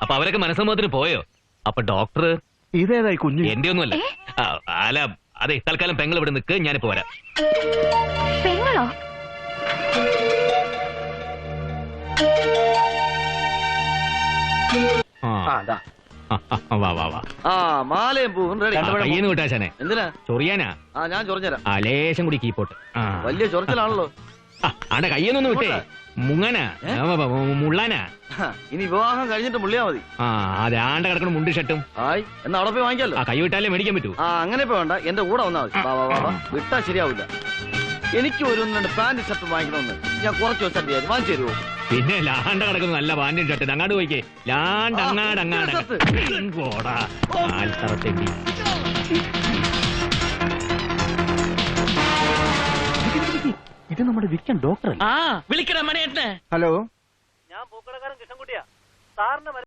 അപ്പൊ അവരൊക്കെ മനസ്സമ്മതത്തിന് പോയോ? അപ്പൊ ഡോക്ടർ ഇതേതായി കുഞ്ഞു? എന്റെ ഒന്നുമല്ല. അല്ല, അതെ, തൽക്കാലം പെങ്ങൾ ഇവിടെ നിൽക്ക്, ഞാനിപ്പോ വരാം. പെങ്ങളോ? വാ വാ വാ. മാലയും പൂവും റെഡി. കയ്യെന്ന് വിട്ടാശാനെ. എന്തിനാ? ചൊറിയാനാ? ഞാൻ ചൊറിഞ്ഞുതരാം. ലേശം കൂടി കീപ്പോട്ട്. വലിയ ചൊറിച്ചിലാണല്ലോ. ആണ്ടെ കയ്യൊന്നും വിട്ടേ. മുങ്ങനാ മുള്ളാനാ? ഇനി വിവാഹം കഴിഞ്ഞിട്ട് മുള്ളിയാ മതി. അതെ, ആണ്ട കിടക്കണം മുണ്ട് ഷർട്ടും. ആയി എന്നാ അവിടെ പോയി വാങ്ങിക്കാലോ. കൈ വിട്ടാലേ മേടിക്കാൻ പറ്റൂ. അങ്ങനെ ഇപ്പൊ വേണ്ട, എന്റെ കൂടെ വന്നാ മതി. വിട്ടാ ശരിയാവില്ല. എനിക്ക് ഒരു 2 പാന്റ് ഷർട്ട് വാങ്ങിക്കണമെന്ന് ഞാൻ കുറച്ച് വെച്ചാൽ വാങ്ങിച്ചു തരുമോ? പിന്നെ ലാണ്ട കിടക്കുന്നു നല്ല പാന്റും ഷർട്ട്. അങ്ങാട് പോയിക്കേ. ലാണ്ട് അങ്ങാട് ഇത് നമ്മുടെ വിൽക്കാൻ ഡോക്ടർ. വിളിക്കണ മണിയേട്ടനെ. ഹലോ, ഞാൻ പൂക്കടക്കാരൻ കൃഷ്ണൻകുട്ടിയാ. സാറിന്